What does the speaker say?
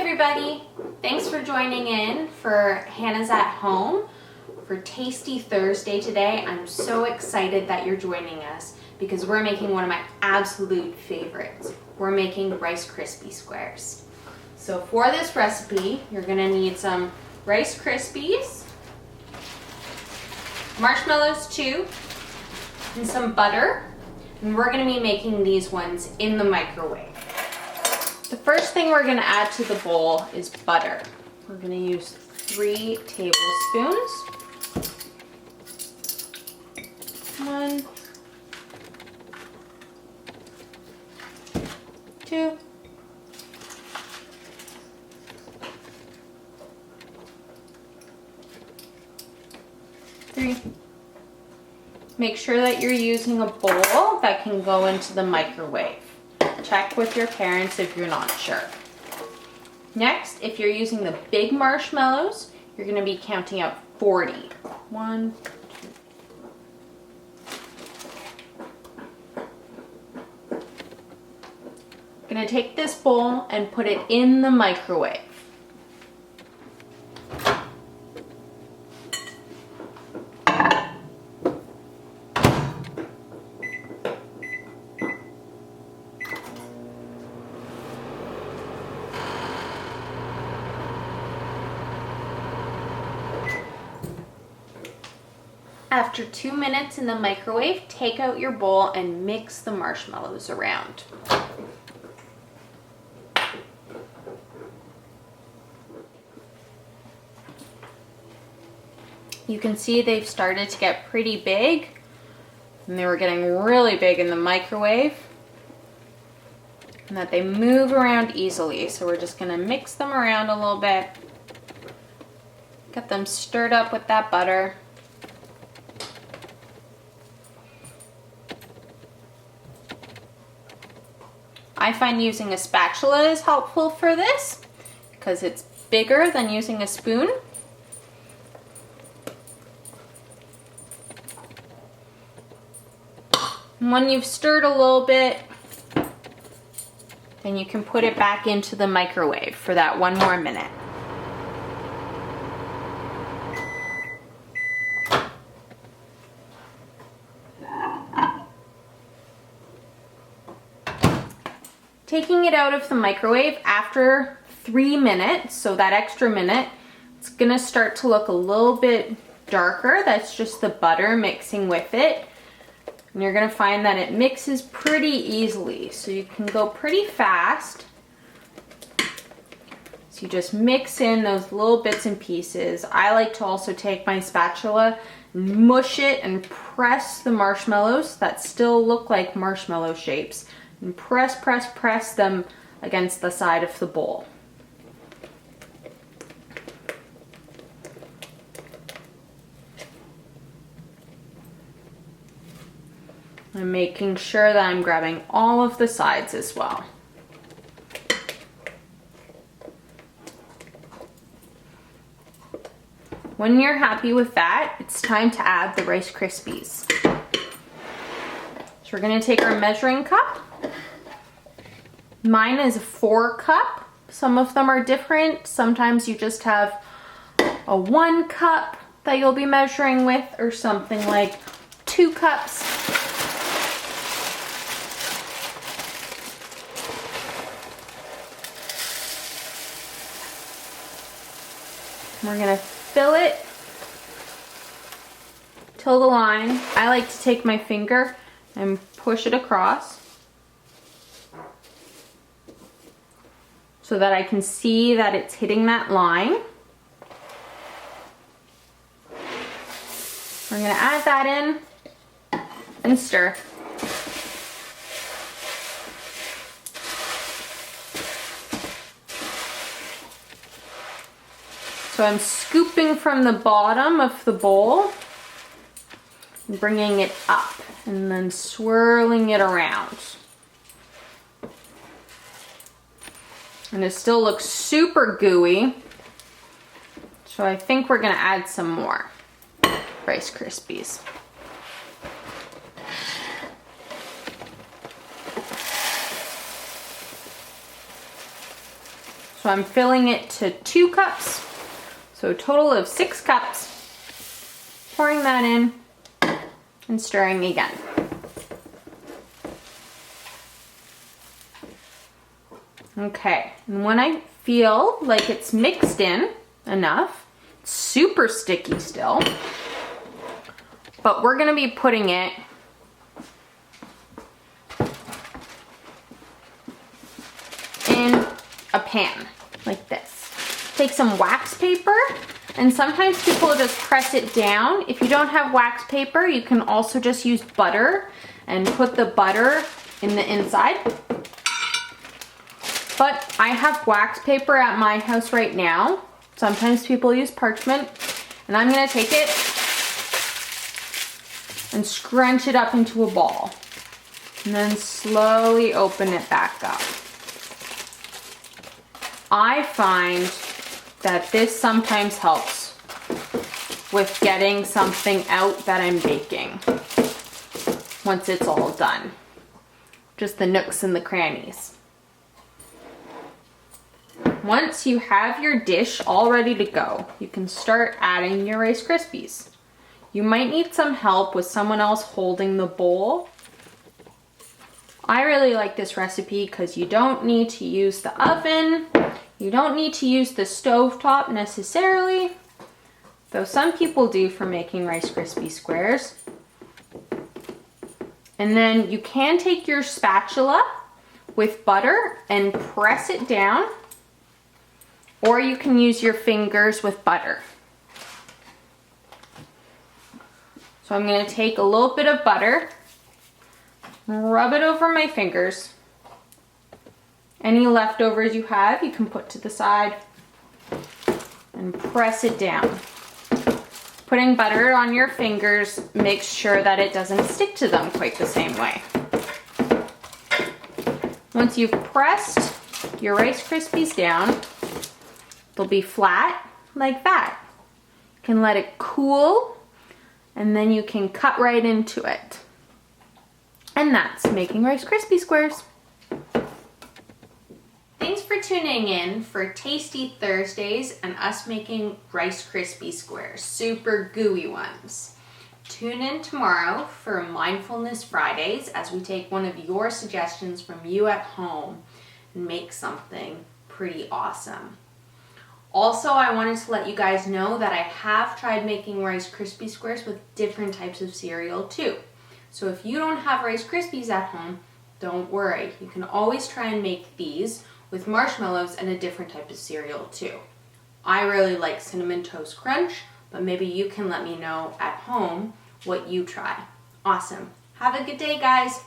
everybody! Thanks for joining in for Hannah's at Home for Tasty Thursday today. I'm so excited that you're joining us because we're making one of my absolute favorites. We're making Rice Krispies Squares. So for this recipe, you're gonna need some Rice Krispies, marshmallows too, and some butter. And we're gonna be making these ones in the microwave. The first thing we're gonna add to the bowl is butter. We're gonna use 3 tablespoons. 1, 2, 3. Make sure that you're using a bowl that can go into the microwave. Check with your parents if you're not sure. Next, if you're using the big marshmallows, you're going to be counting out 40. 1, 2. I'm going to take this bowl and put it in the microwave. After 2 minutes in the microwave, take out your bowl and mix the marshmallows around. You can see they've started to get pretty big, and they were getting really big in the microwave, and that they move around easily. So we're just gonna mix them around a little bit, get them stirred up with that butter. I find using a spatula is helpful for this because it's bigger than using a spoon. And when you've stirred a little bit, then you can put it back into the microwave for that 1 more minute. Taking it out of the microwave after 3 minutes, so that extra minute, it's gonna start to look a little bit darker. That's just the butter mixing with it. And you're gonna find that it mixes pretty easily, so you can go pretty fast. So you just mix in those little bits and pieces. I like to also take my spatula, mush it, and press the marshmallows that still look like marshmallow shapes. And press them against the side of the bowl. I'm making sure that I'm grabbing all of the sides as well. When you're happy with that, it's time to add the Rice Krispies. So we're gonna take our measuring cup. Mine is a 4 cup. Some of them are different. Sometimes you just have a 1 cup that you'll be measuring with, or something like 2 cups. We're gonna fill it till the line. I like to take my finger and push it across so that I can see that it's hitting that line. We're gonna add that in and stir. So I'm scooping from the bottom of the bowl and bringing it up and then swirling it around. And it still looks super gooey, so I think we're gonna add some more Rice Krispies. So I'm filling it to 2 cups. So a total of 6 cups. Pouring that in and stirring again. Okay, and when I feel like it's mixed in enough, it's super sticky still, but we're gonna be putting it in a pan like this. Take some wax paper, and sometimes people just press it down. If you don't have wax paper, you can also just use butter and put the butter in the inside. But I have wax paper at my house right now. Sometimes people use parchment. And I'm gonna take it and scrunch it up into a ball. And then slowly open it back up. I find that this sometimes helps with getting something out that I'm baking once it's all done. Just the nooks and the crannies. Once you have your dish all ready to go, you can start adding your Rice Krispies. You might need some help with someone else holding the bowl. I really like this recipe because you don't need to use the oven. You don't need to use the stovetop necessarily, though some people do for making Rice Krispies Squares. And then you can take your spatula with butter and press it down, or you can use your fingers with butter. So I'm going to take a little bit of butter, rub it over my fingers. Any leftovers you have, you can put to the side and press it down. Putting butter on your fingers makes sure that it doesn't stick to them quite the same way. Once you've pressed your Rice Krispies down, they'll be flat like that. You can let it cool, and then you can cut right into it. And that's making Rice Krispies Squares. Thanks for tuning in for Tasty Thursdays and us making Rice Krispies Squares, super gooey ones. Tune in tomorrow for Mindfulness Fridays as we take one of your suggestions from you at home and make something pretty awesome. Also, I wanted to let you guys know that I have tried making Rice Krispies Squares with different types of cereal too. So if you don't have Rice Krispies at home, don't worry. You can always try and make these with marshmallows and a different type of cereal too. I really like Cinnamon Toast Crunch, but maybe you can let me know at home what you try. Awesome. Have a good day, guys.